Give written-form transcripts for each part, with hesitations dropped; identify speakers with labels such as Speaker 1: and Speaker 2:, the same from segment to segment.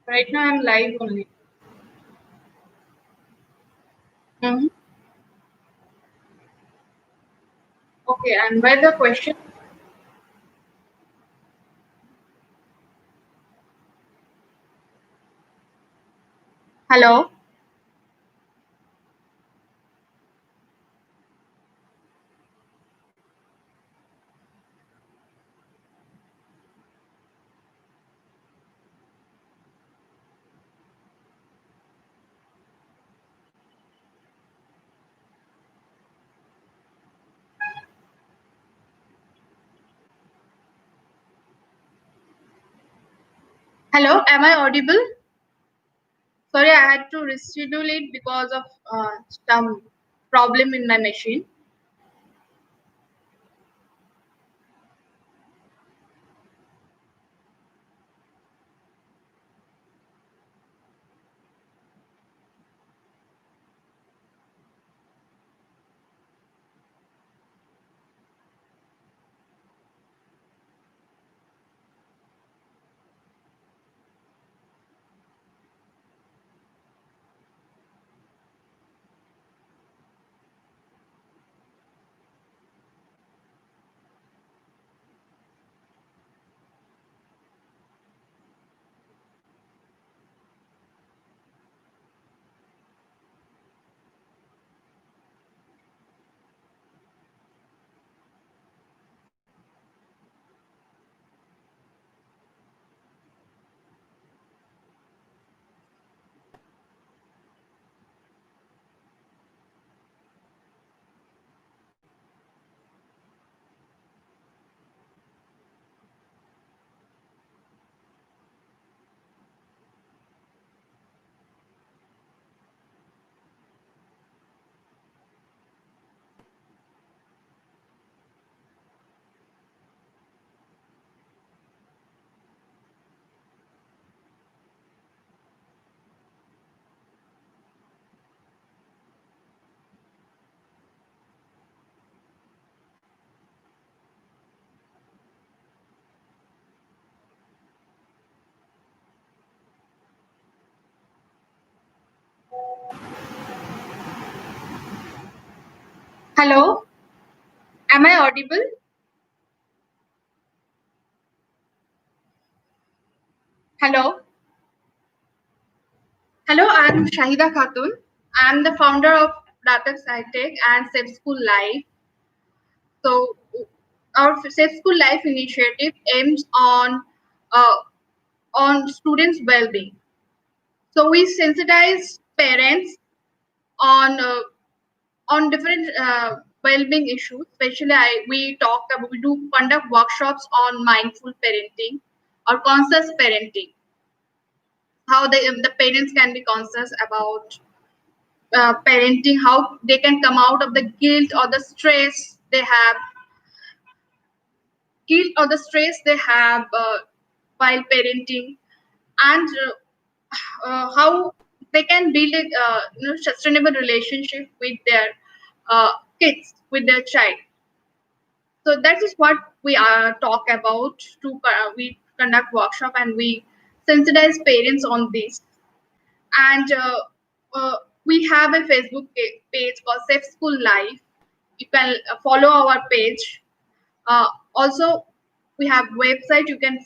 Speaker 1: Right now I'm live only. Mhm. Okay, and where the question? Hello? Hello, am I audible? Sorry, I had to reschedule it because of some problem in my machine. Hello, am I audible? Hello? Hello, I'm Sahida Khan. I'm the founder of Data SciTech and Safe School Life. So, our Safe School Life initiative aims uh, on students' well-being. So, we sensitize parents on different well-being issues. Especially, we do conduct workshops on mindful parenting or conscious parenting. How the parents can be conscious about parenting, how they can come out of the guilt or the stress they have while parenting, and how they can build a sustainable relationship with their kids, with their child. So that is what we talk about. We conduct workshop and we sensitize parents on this. And uh, we have a Facebook page called Safe School Life. You can follow our page. Also, we have website. You can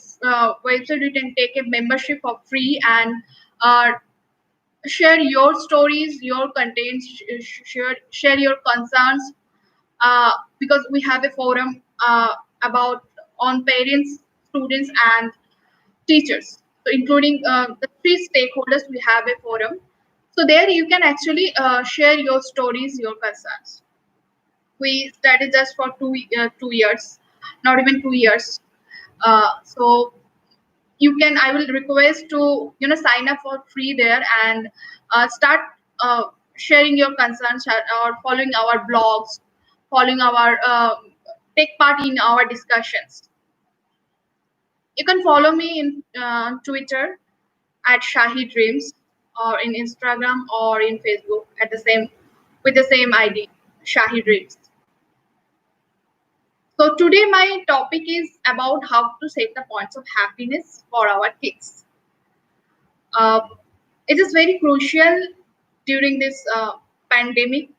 Speaker 1: take a membership for free and uh, share your stories, your contents, share your concerns, because we have a forum about on parents, students, and teachers. So, including the three stakeholders, we have a forum. So there you can actually share your stories, your concerns. We studied just for 2 years, not even 2 years. So you can. I will request to sign up for free there and start sharing your concerns, or following our blogs, following our take part in our discussions. You can follow me in Twitter at Shahi Dreams, or in Instagram or in Facebook at the same with the same ID, Shahi Dreams. So today my topic is about how to set the points of happiness for our kids. Uh, it is very crucial during this pandemic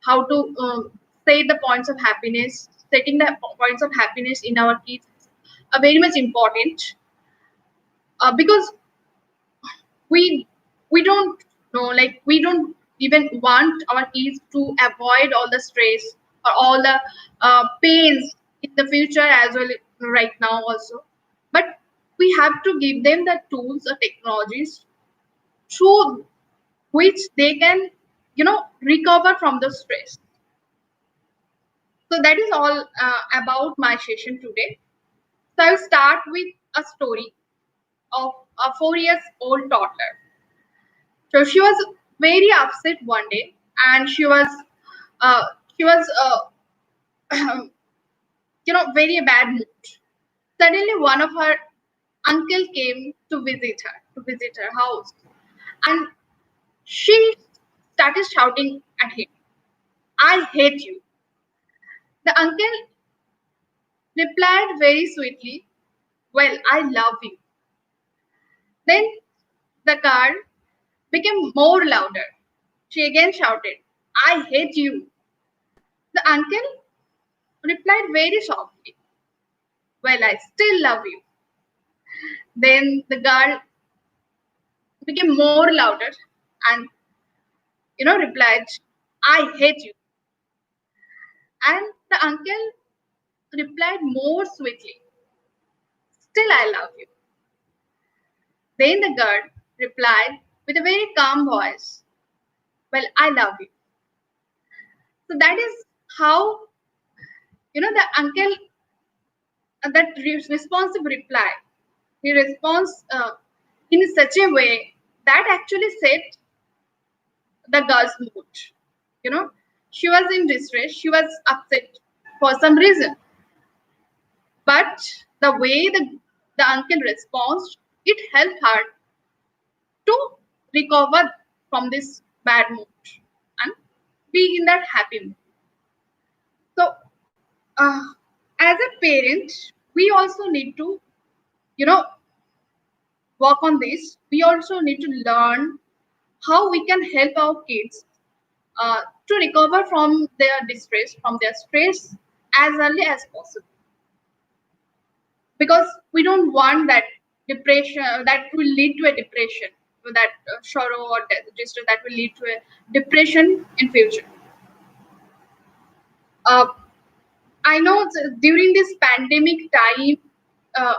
Speaker 1: how to say the points of happiness. Setting the points of happiness in our kids are very much important because we we don't know, like we don't even want our kids to avoid all the stress or all the pains in the future as well, right now also. But we have to give them the tools or technologies through which they can, recover from the stress. So that is all about my session today. So I'll start with a story of a 4 years old toddler. So she was very upset one day, and uh, she was very bad mood. Suddenly, one of her uncle came to visit her house, and she started shouting at him, "I hate you." The uncle replied very sweetly, "Well, I love you." Then the car became more louder. She again shouted, "I hate you." The uncle replied very softly, "Well, I still love you." Then the girl became more louder and replied, "I hate you." And the uncle replied more sweetly, "Still I love you." Then the girl replied with a very calm voice, "Well, I love you." So that is how the uncle responsive reply. He responds in such a way that actually set the girl's mood. You know, she was in distress. She was upset for some reason, but the way the uncle responds, it helped her to recover from this bad mood and be in that happy mood. So, uh, as a parent, we also need to, you know, work on this. We also need to learn how we can help our kids to recover from their distress, from their stress as early as possible. Because we don't want that depression that will lead to a depression, that sorrow or distress that will lead to a depression in future. Uh, I know during this pandemic time, uh,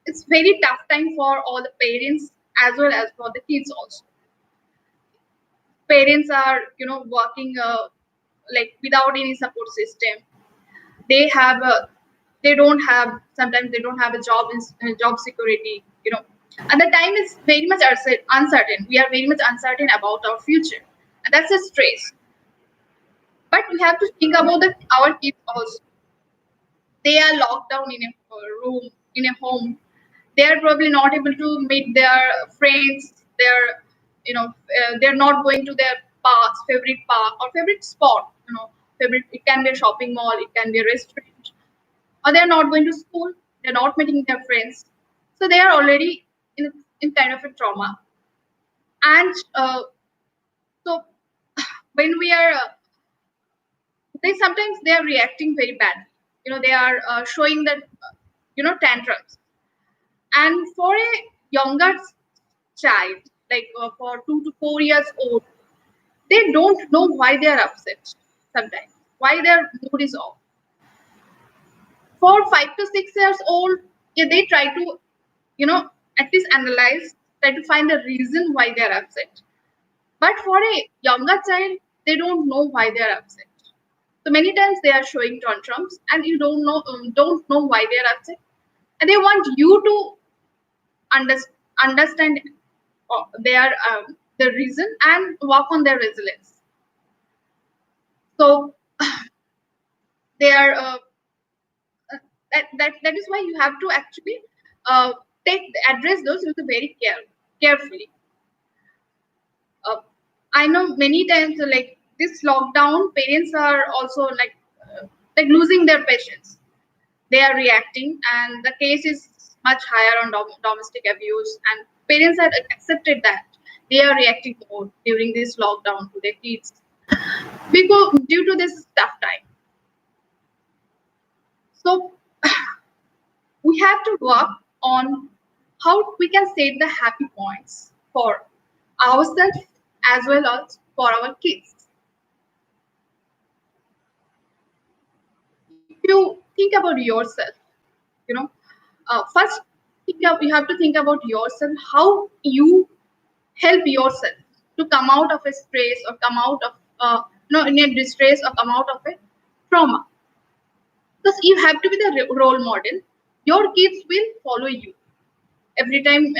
Speaker 1: it's very tough time for all the parents as well as for the kids also. Parents are working like without any support system. They have they don't have, sometimes they don't have a job in job security, and the time is very much uncertain. We are very much uncertain about our future, and that's a stress. But we have to think about our kids also. They are locked down in a room, in a home. They are probably not able to meet their friends. They're not going to their favorite park or favorite spot. Favorite, it can be a shopping mall, it can be a restaurant, or they're not going to school, they're not meeting their friends. So they are already in kind of a trauma. And so when we are, they sometimes they are reacting very badly. They are showing that, tantrums. And for a younger child, like for 2 to 4 years old, they don't know why they are upset sometimes, why their mood is off. For 5 to 6 years old, yeah, they try to, at least analyze, try to find a reason why they are upset. But for a younger child, they don't know why they are upset. So many times they are showing tantrums, and you don't know why they are upset, and they want you to understand their the reason and work on their resilience. So they are that is why you have to actually uh, take address those with a very carefully. uh, I know many times, like this lockdown, parents are also like losing their patience. They are reacting, and the case is much higher on domestic abuse, and parents have accepted that they are reacting more during this lockdown to their kids because due to this tough time. So we have to work on how we can set the happy points for ourselves as well as for our kids. If you think about yourself, you know, first you have to think about yourself, how you help yourself to come out of a stress or come out of in a distress or come out of a trauma. Because you have to be the role model. Your kids will follow you every time.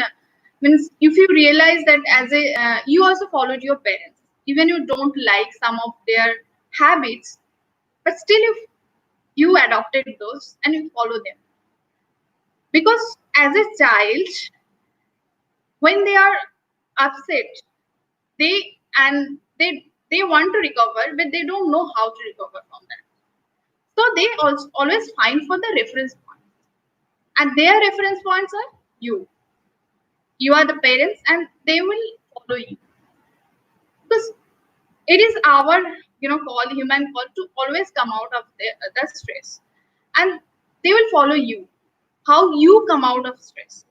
Speaker 1: Means if you realize that as a you also followed your parents, even you don't like some of their habits, but still you adopted those and you follow them. Because as a child, when they are upset, they want to recover, but they don't know how to recover from that. So they also always find for the reference point, and their reference points are you. You are the parents, and they will follow you because it is our call, human call, to always come out of the stress, and they will follow you. How you come out of stress,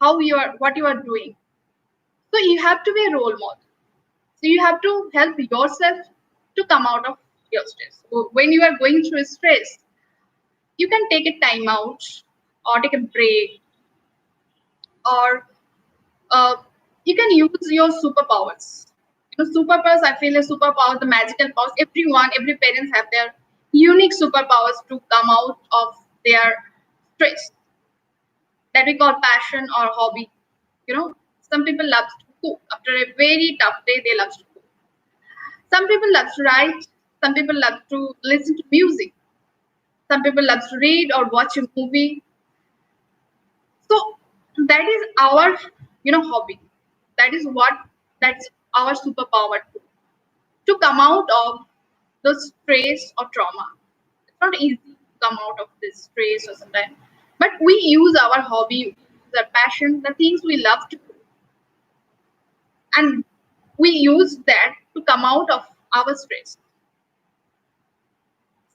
Speaker 1: how you are, what you are doing. So you have to be a role model. So you have to help yourself to come out of your stress. So when you are going through stress, you can take a time out or take a break, or uh, you can use your superpowers. Superpowers, I feel, a superpower, the magical powers. Every parents have their unique superpowers to come out of their stress, that we call passion or hobby. Some people love to cook. After a very tough day, they love to cook. Some people love to write. Some people love to listen to music. Some people love to read or watch a movie. So that is our, hobby. That is that's our superpower to come out of the stress or trauma. It's not easy to come out of this stress or sometimes, but we use our hobby, our passion, the things we love to do, and we use that to come out of our stress.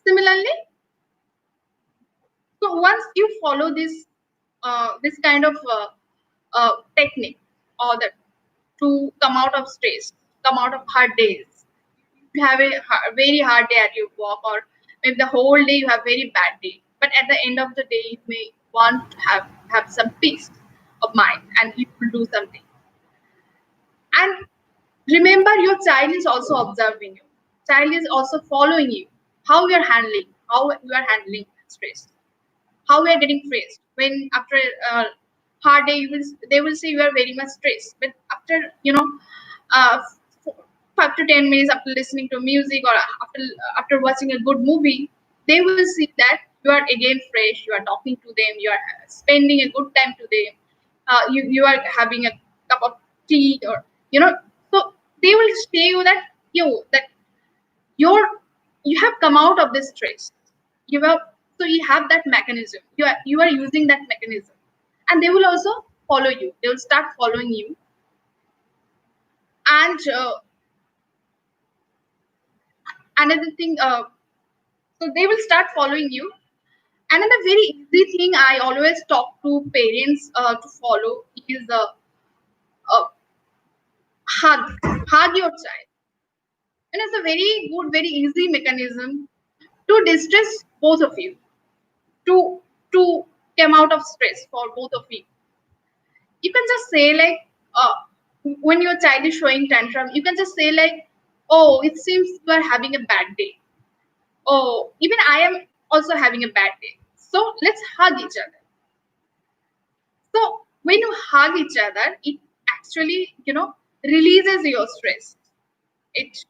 Speaker 1: Similarly, so once you follow this kind of technique, or that to come out of stress, come out of hard days. You have a very hard day at your work, or maybe the whole day you have very bad day. But at the end of the day, you may want to have some peace of mind, and you will do something. And remember, your child is also observing you. Child is also following you. How you are handling stress, how we are getting stressed. When after a hard day, they will say you are very much stressed. But after uh, 5 to 10 minutes, after listening to music, or after watching a good movie, they will see that you are again fresh. You are talking to them. You are spending a good time to them. You are having a cup of tea, or so they will say you that you're you have come out of this stress. You have So you have that mechanism. You are using that mechanism, and they will also follow you. They will start following you, and another thing. So they will start following you. Another very easy thing I always talk to parents to follow is uh, hug your child. And it's a very good, very easy mechanism to distress both of you, to to come out of stress for both of you. You can just say like, when your child is showing tantrum, you can just say like, oh, it seems you are having a bad day. Oh, even I am also having a bad day. So let's hug each other. So when you hug each other, it actually, releases your stress. It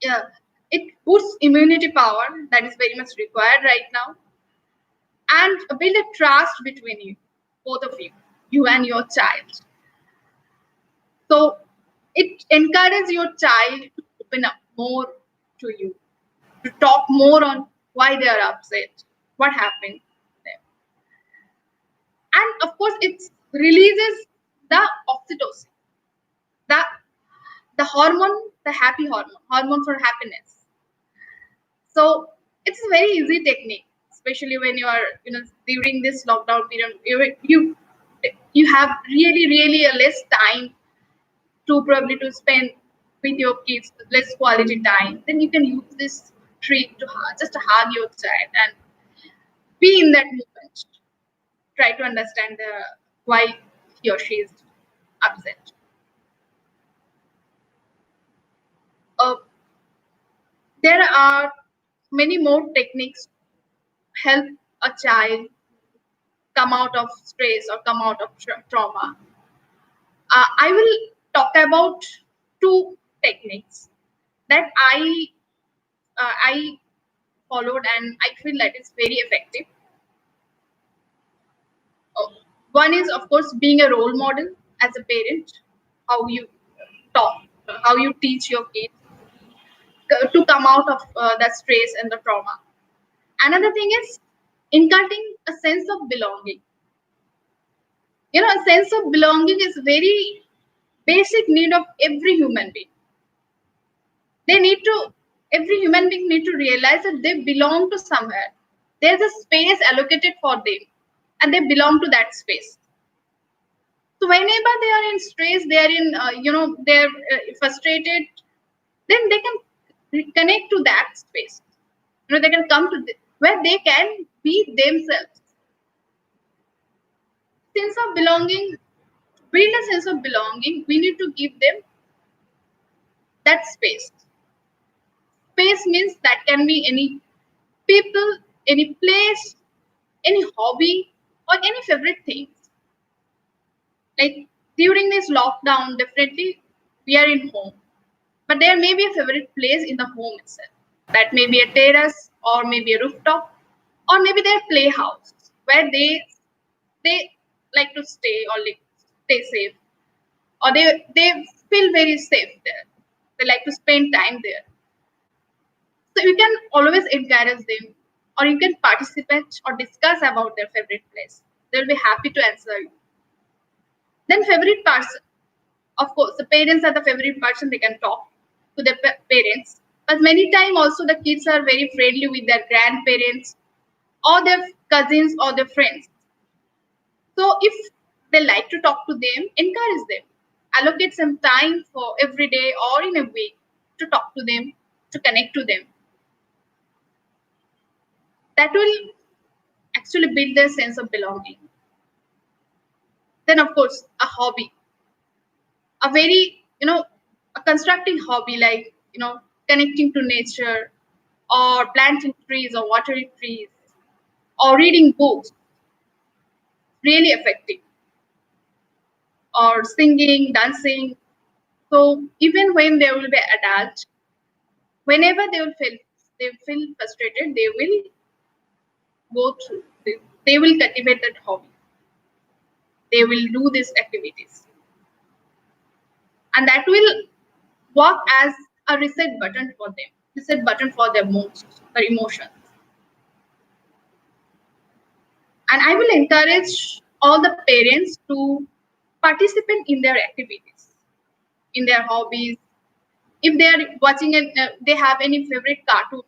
Speaker 1: Yeah, it boosts immunity power that is very much required right now, and build a trust between you, both of you and your child. So it encourages your child to open up more to you, to talk more on why they are upset, what happened to them. And of course, it releases the oxytocin, the the hormone, the happy hormone for happiness. So it's a very easy technique, especially when you are, during this lockdown period, you have really a less time to probably to spend with your kids, less quality time. Then you can use this trick to just to hug your child and be in that moment. Try to understand why he or she is upset. Uh, there are many more techniques help a child come out of stress or come out of trauma. I will talk about two techniques that I followed and I feel that is very effective. Uh, One is, of course, being a role model as a parent, how you talk, how you teach your kids to come out of the stress and the trauma. Another thing is inculcating a sense of belonging. A sense of belonging is very basic need of every human being. They need to, every human being need to realize that they belong to somewhere. There's a space allocated for them, and they belong to that space. So whenever they are in stress, they are in, they're frustrated, then they can connect to that space. They can come to where they can be themselves. Sense of belonging, build a sense of belonging. We need to give them that space. Space means that can be any people, any place, any hobby, or any favorite things. Like during this lockdown, definitely we are in home, but there may be a favorite place in the home itself. That may be a terrace, or maybe a rooftop, or maybe their playhouse where they like to stay or like stay safe, or they feel very safe there. They like to spend time there. So you can always encourage them, or you can participate or discuss about their favorite place. They'll be happy to answer you. Then favorite person, of course, the parents are the favorite person. They can talk to their parents, but many times also the kids are very friendly with their grandparents or their cousins or their friends. So if they like to talk to them, encourage them. Allocate some time for every day or in a week to talk to them, to connect to them. That will actually build their sense of belonging. Then, of course, a hobby, a very, a constructing hobby like, connecting to nature or planting trees or watering trees or reading books, really effective, or singing, dancing. So even when they will be adult, whenever they feel frustrated, they will go through, they will cultivate that hobby. They will do these activities. And that will work as a reset button for them, reset button for their moods, their emotions. And I will encourage all the parents to participate in their activities, in their hobbies. If they are watching it, they have any favorite cartoon,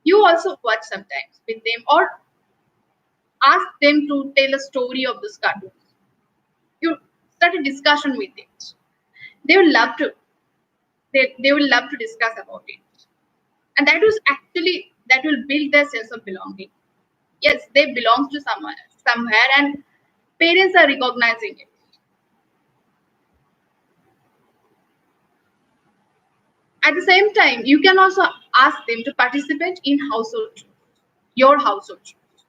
Speaker 1: you also watch sometimes with them, or ask them to tell a story of this cartoon. You start a discussion with it. They will love to. They will love to discuss about it. And that will build their sense of belonging. Yes, they belong to somewhere, and parents are recognizing it. At the same time, you can also ask them to participate in household chores, your household chores.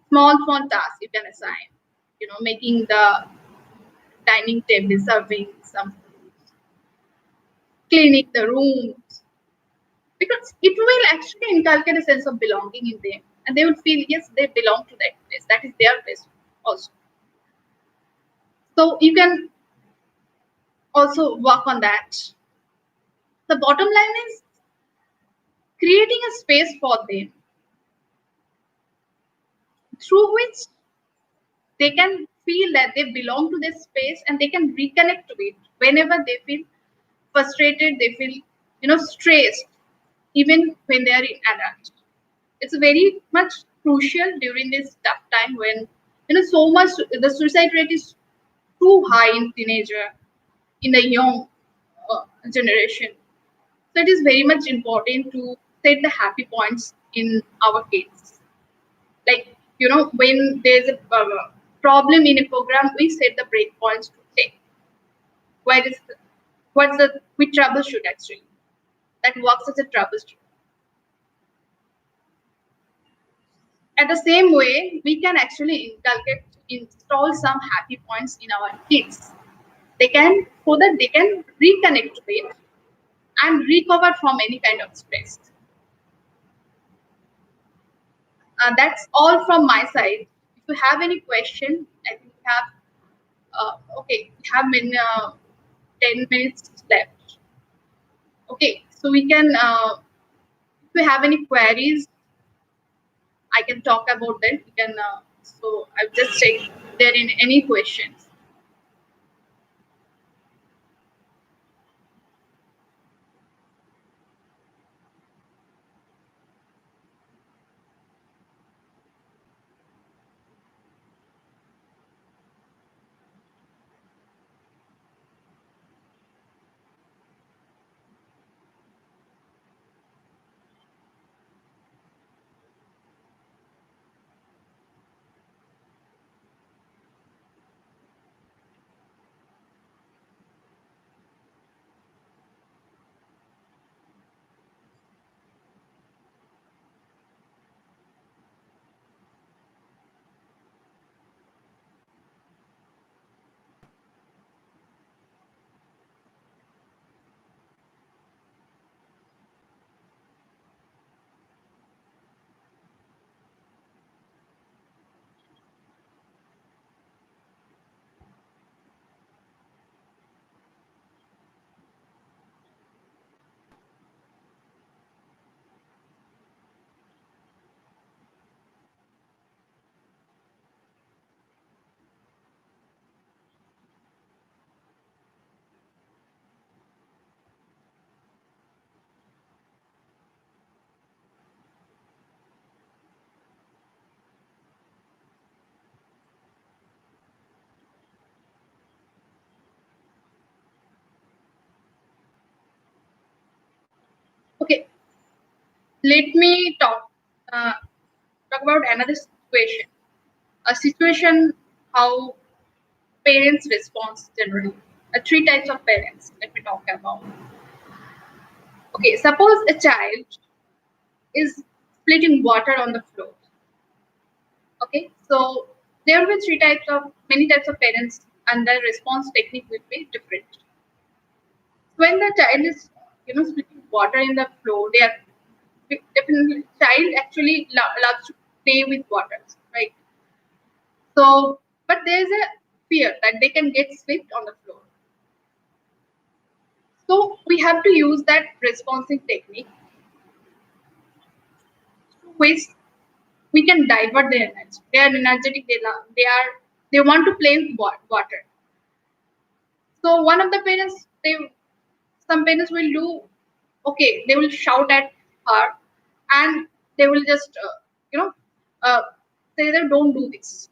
Speaker 1: Small tasks you can assign, making the dining table, serving some food, cleaning the rooms, because it will actually inculcate a sense of belonging in them, and they will feel yes, they belong to that place. That is their place also. So you can also work on that. The bottom line is creating a space for them through which they can feel that they belong to this space and they can reconnect to it whenever they feel frustrated, they feel stressed, even when they are in adults. It's very much crucial during this tough time when so much the suicide rate is too high in teenager, in the young generation. So it is very much important to set the happy points in our kids. Like when there's a problem in a program, we set the breakpoints to check where is what's the we troubleshoot actually. That works as a troubleshoot. At the same way, we can actually install some happy points in our kids. They can so that they can reconnect with and recover from any kind of stress. That's all from my side. If you have any question, I think we have okay, we have 10 minutes left. Okay, so we can if you have any queries, I can talk about that. We can so I'll just check if there in any questions. Okay, let me talk about another situation. A situation how parents respond generally. Three types of parents. Let me talk about. Okay, suppose a child is splitting water on the floor. Okay, so there will be many types of parents, and their response technique will be different. When the child is, splitting water in the floor, they are definitely child actually loves to play with water, right? So, but there is a fear that they can get slipped on the floor. So we have to use that responsive technique, which we can divert their energy. They are energetic. They want to play with water. So one of the parents, some parents will do, okay, they will shout at her, and they will just you know uh, say that don't do this.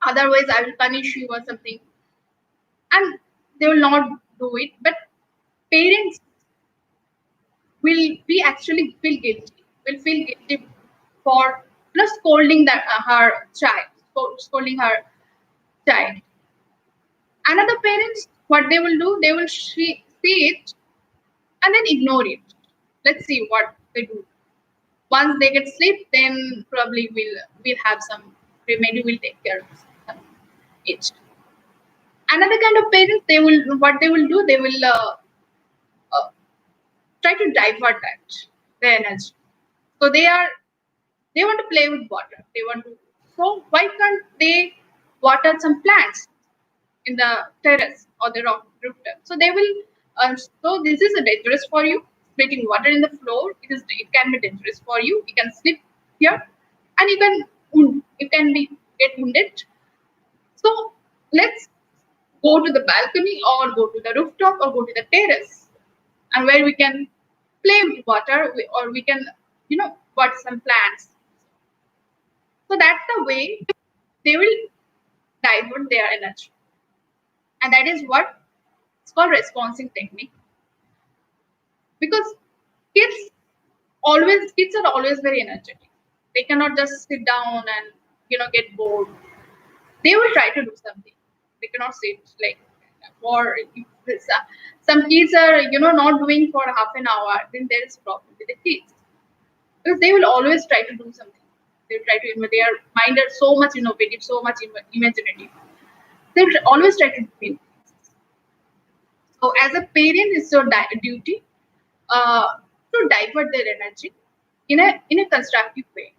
Speaker 1: Otherwise, I will punish you or something, and they will not do it. But parents will be actually feel guilty. Will feel guilty for scolding her child, scolding her child. Another parents, what they will do, they will see it and then ignore it. Let's see what they do. Once they get sleep, then probably we'll have some remedy. Will take care of it. Another kind of parents, they will do, they will uh, try to divert that their energy. So they want to play with water. They want to. So why can't they water some plants in the terrace or the rooftop? So they will. So this is a dangerous for you. Splitting water in the floor. It can be dangerous for you. You can slip here, and you can be get wounded. So let's go to the balcony or go to the rooftop or go to the terrace, and where we can play with water, or we can, water some plants. So that's the way they will divert their energy, and that is what it's called responding technique. Because kids kids are always very energetic. They cannot just sit down and get bored. They will try to do something. They cannot sit like, or if some kids are not doing for half an hour, then there is a problem with the kids, because they will always try to do something. They will try to, their mind are so much innovative, so much imaginative. They will always try to do it. So as a parent, it's your duty uh, to divert their energy in a constructive way.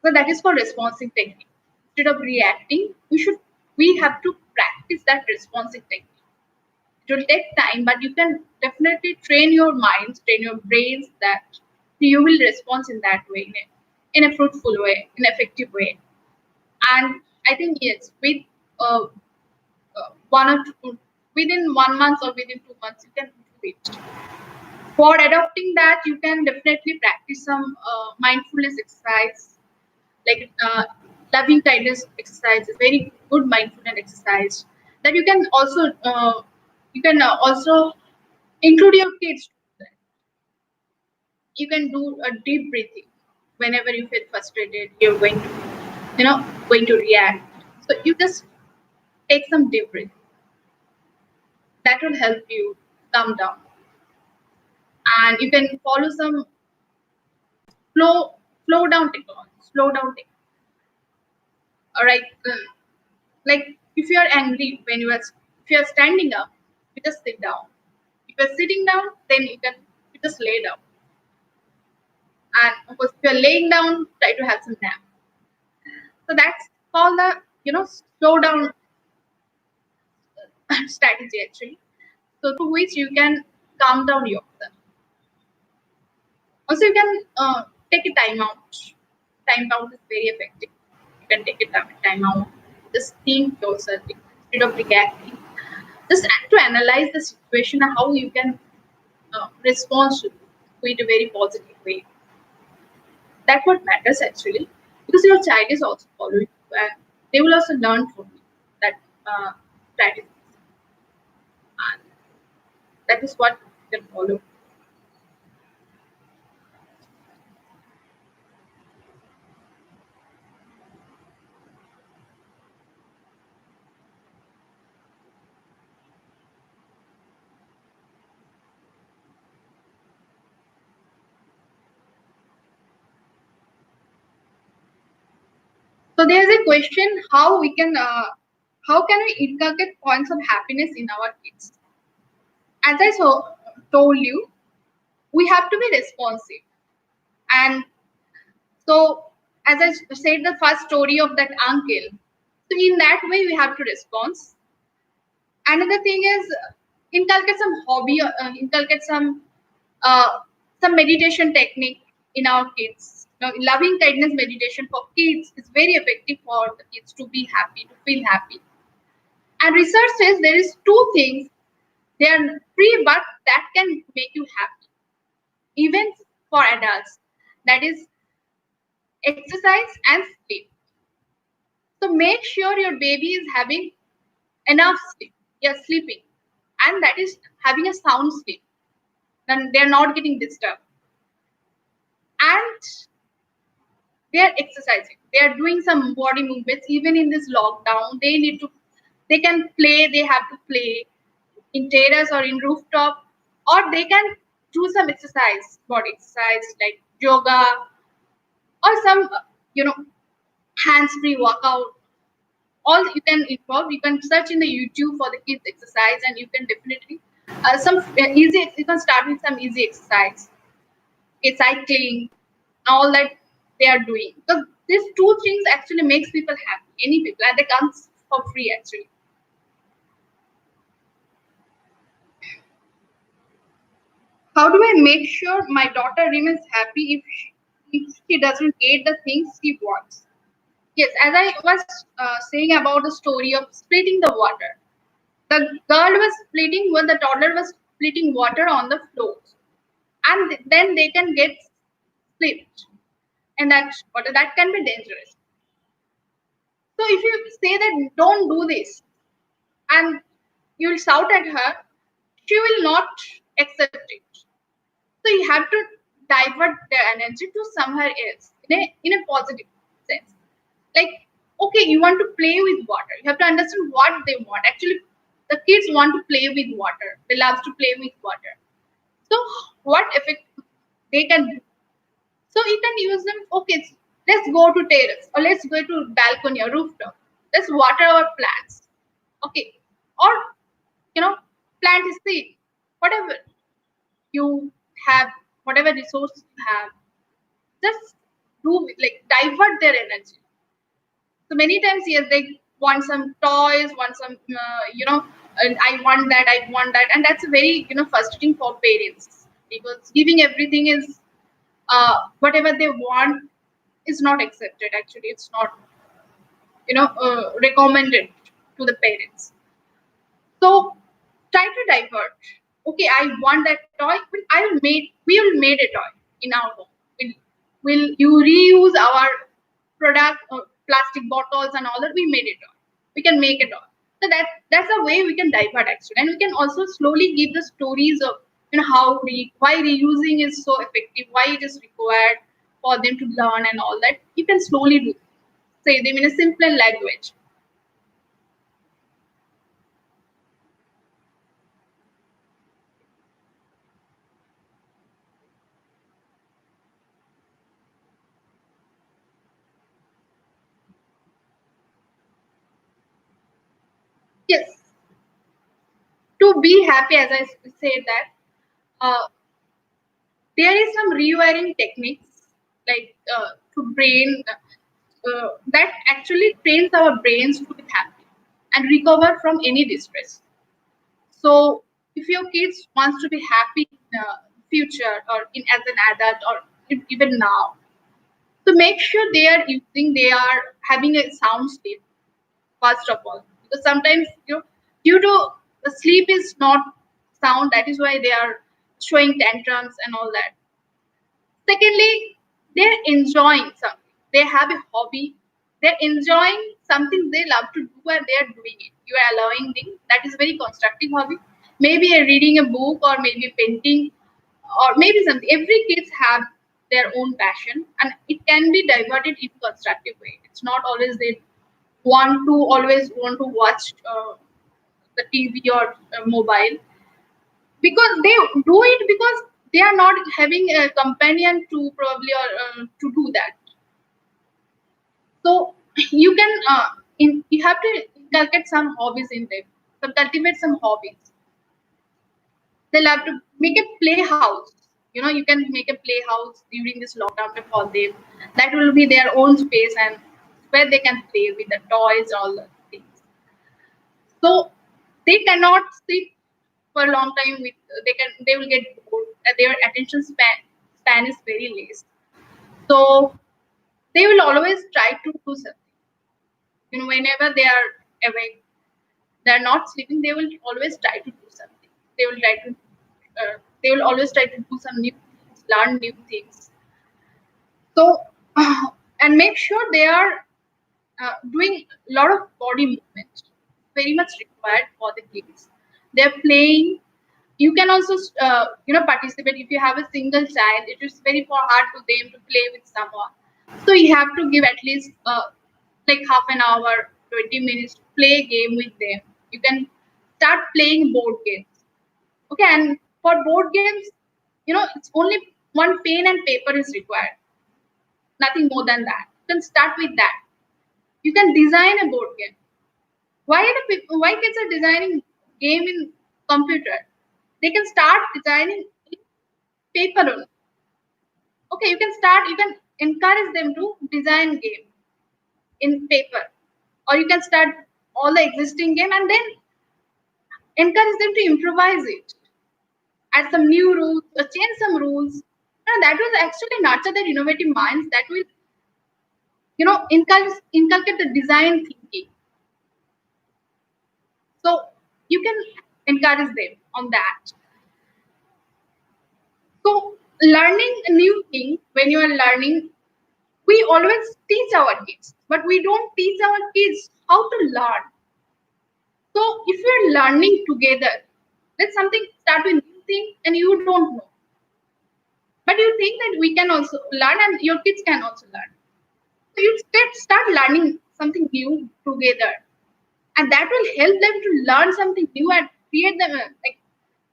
Speaker 1: So that is for responding technique. Instead of reacting, we have to practice that responsive technique. It will take time, but you can definitely train your minds, train your brains, that you will respond in that way, in a fruitful way, in an effective way. And I think yes, with uh, one or two, within 1 month or within 2 months, you can do it. For adopting that, you can definitely practice some mindfulness exercise, like loving kindness exercise is very good mindfulness exercise that you can also include your kids. You can do a deep breathing whenever you feel frustrated. You're going to react. So you just take some deep breath. That will help you calm down, and you can follow some slow slow down technique. Slow down technique. All right. Like if you are angry if you are standing up, you just sit down. If you're sitting down, then you just lay down. And of course, if you're laying down, try to have some nap. So that's called the slow down strategy actually. So through which you can calm down yourself. Also, you can take a time out. Time out is very effective. You can take a time out. Just think yourself instead of reacting. Just to analyze the situation and how you can respond to it in a very positive way. That's what matters actually, because your child is also following you, and they will also learn from you that strategies, and that is what you can follow. So there is a question: how can we inculcate points of happiness in our kids? As I told you, we have to be responsive, and so as I said, the first story of that uncle. So in that way, we have to respond. Another thing is inculcate some hobby, inculcate some meditation technique in our kids. Now, loving kindness meditation for kids is very effective for the kids to be happy, to feel happy. And research says there is two things, they are free, but that can make you happy, even for adults. That is exercise and sleep. So make sure your baby is having enough sleep. Yes, sleeping, and that is having a sound sleep. Then they are not getting disturbed, and they are exercising. They are doing some body movements. Even in this lockdown, they can play. They have to play in terrace or in rooftop, or they can do some exercise, body exercise like yoga, or some hands-free workout. All you can involve. You can search in the YouTube for the kids exercise, and you can definitely some easy. You can start with some easy exercise, cycling, all that they are doing. Because these two things actually makes people happy, any people, and they come for free actually. How do I make sure my daughter remains happy if he doesn't get the things he wants. Yes, as I was saying about the story of splitting the water. The girl was splitting when the toddler was splitting water on the floor, and then they can get slipped, and that can be dangerous. So if you say that don't do this, and you'll shout at her, she will not accept it. So you have to divert their energy to somewhere else in a positive sense. Like, okay, you want to play with water. You have to understand what they want. Actually, the kids want to play with water. They love to play with water. So what effect they can do? So you can use them. Okay, let's go to terrace or let's go to balcony or rooftop. Let's water our plants. Okay, or you know, plant a seed. Whatever you have, whatever resources you have, just do like divert their energy. So many times, yes, they want some toys, want some, and I want that, and that's very, frustrating for parents because giving everything is whatever they want is not accepted. Actually, it's not, recommended to the parents. So try to divert. Okay, I want that toy. We will made a toy in our home. Will you reuse our product, plastic bottles and all that? We made a toy. We can make a toy. So that's a way we can divert actually, and we can also slowly give the stories of how why reusing is so effective, why it is required for them to learn and all that. You can slowly do say them in a simpler language. Yes, to be happy, as I said that there is some rewiring techniques like to brain that actually trains our brains to be happy and recover from any distress. So if your kids wants to be happy in the future or in as an adult or even now, so make sure they are having a sound sleep first of all, because sometimes due to the sleep is not sound, that is why they are showing tantrums and all that. Secondly, they're enjoying something. They have a hobby. They're enjoying something they love to do and they are doing it. You are allowing them. That is very constructive hobby. Maybe a reading a book or maybe painting or maybe something. Every kids have their own passion and it can be diverted in constructive way. It's not always they always want to watch the TV or mobile, because they do it because they are not having a companion to probably or to do that. So you can you have to inculcate some hobbies in them, so cultivate some hobbies. They'll have to make a playhouse. You can make a playhouse during this lockdown for them. That will be their own space and where they can play with the toys, all the things. So they cannot sit for a long time with they will get bored. Their attention span is very less. So they will always try to do something. Whenever they are awake, they are not sleeping. They will always try to do something. They will try to. They will always try to do some new things, learn new things. So, and make sure they are doing a lot of body movement. Very much required for the kids. They're playing. You can also participate if you have a single child. It is very hard to them to play with someone, so you have to give at least like half an hour, 20 minutes to play a game with them. You can start playing board games. Okay, and for board games, it's only one pen and paper is required, nothing more than that. You can start with that. You can design a board game. Why kids are designing game in computer? They can start designing in paper only. Okay, you can encourage them to design game in paper, or you can start all the existing game and then encourage them to improvise it, add some new rules or change some rules. And that will actually nurture their innovative minds that will, inculcate the design thinking. So you can encourage them on that. So learning a new thing, when you are learning, we always teach our kids, but we don't teach our kids how to learn. So if you're learning together, let something start with new thing and you don't know. But you think that we can also learn and your kids can also learn. So you start learning something new together. And that will help them to learn something new and create them, like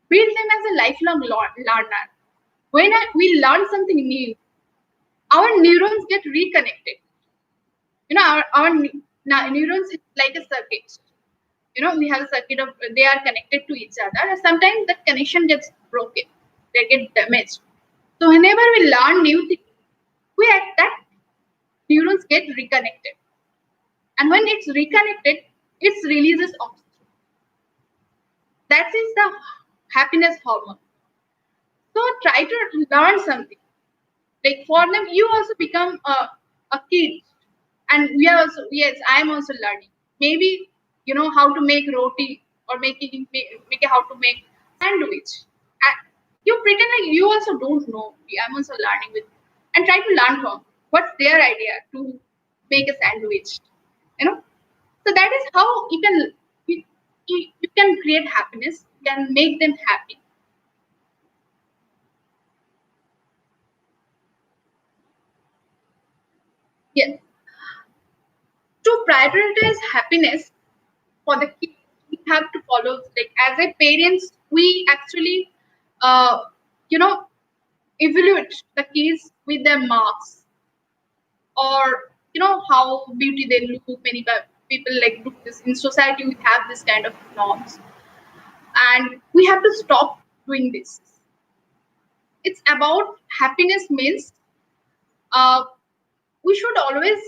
Speaker 1: build them as a lifelong learner. When we learn something new, our neurons get reconnected. Our neurons is like a circuit. We have a circuit of, they are connected to each other, and sometimes that connection gets broken, they get damaged. So whenever we learn new things, we at that neurons get reconnected, and when it's reconnected, it releases oxytocin. That is the happiness hormone. So try to learn something. Like for them, you also become a kid, and we are also, yes, I am also learning. Maybe how to make roti, or make how to make sandwich. And you pretend like you also don't know. I'm also learning with, and try to learn from what's their idea to make a sandwich. You know, so that is how you can create happiness. You can make them happy. Yes, to prioritize happiness for the kids, we have to follow, like as a parents, we actually uh, you know evaluate the kids with their marks, or how beauty they look. Many people like look this in society, we have this kind of norms, and we have to stop doing this. It's about happiness means, uh, we should always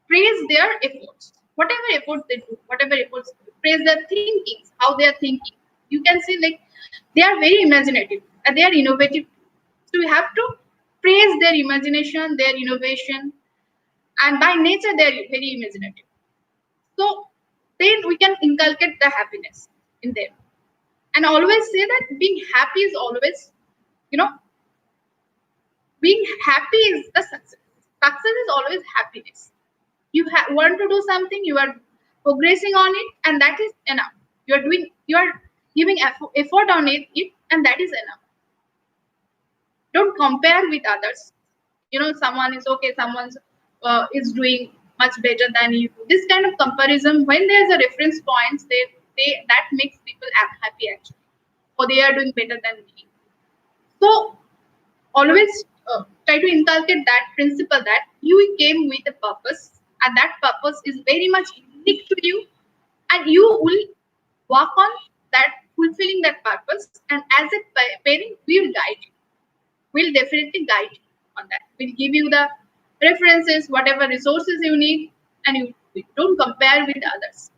Speaker 1: praise their efforts, whatever efforts they do, whatever efforts, praise their thinking, how they are thinking. You can see, like, they are very imaginative and they are innovative. So we have to praise their imagination, their innovation, and by nature they are very imaginative. So then we can inculcate the happiness in them, and always say that being happy is always, you know, being happy is the success. Success is always happiness. You want to do something, you are progressing on it, and that is enough. You are giving effort on it, and that is enough. Don't compare with others. Someone is okay, someone is doing much better than you. This kind of comparison, when there's a reference points, they that makes people happy actually, or they are doing better than me. So always try to inculcate that principle, that you came with a purpose, and that purpose is very much unique to you, and you will work on that, fulfilling that purpose. And as a parent, we will guide you. We'll definitely guide you on that. We'll give you the references, whatever resources you need, and you don't compare with others.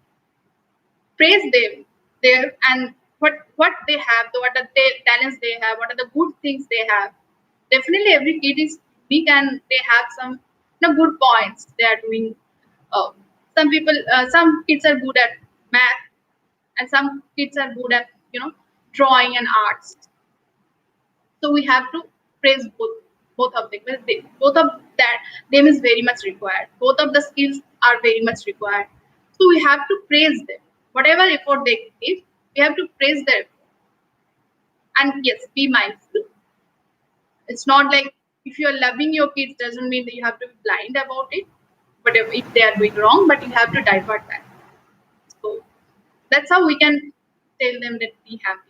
Speaker 1: Praise them there, and what they have, what are the talents they have, what are the good things they have. Definitely every kid is unique, and they have some good points they are doing. uh, some kids are good at math, and some kids are good at drawing and arts. So we have to praise both of them. Well, both of that them is very much required. Both of the skills are very much required. So we have to praise them. Whatever effort they give, we have to praise their effort. And yes, be mindful. It's not like, if you're loving your kids doesn't mean that you have to be blind about it. But if they are doing wrong, but you have to divert that. So that's how we can tell them that be happy.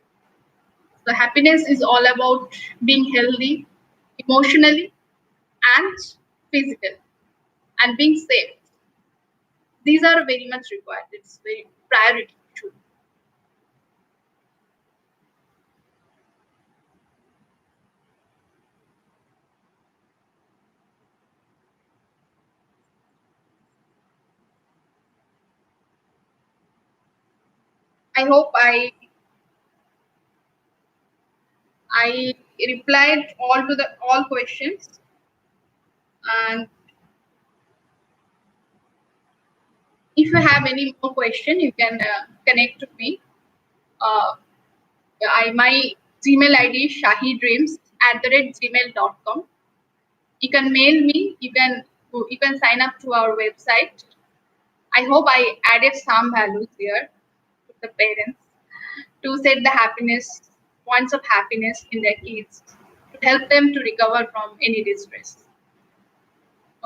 Speaker 1: So happiness is all about being healthy emotionally and physically, and being safe. These are very much required. It's very priority too. I hope I replied all questions. And if you have any more question, you can connect to me. Uh, my Gmail ID is shahidreams@gmail.com. You can mail me. You can sign up to our website. I hope I added some values here to the parents to set the happiness points of happiness in their kids to help them to recover from any distress.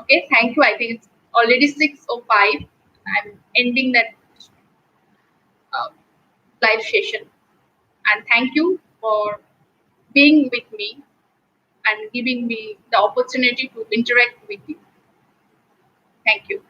Speaker 1: Okay, thank you. I think it's already 6:05. I'm ending that uh, live session, and thank you for being with me and giving me the opportunity to interact with you. Thank you.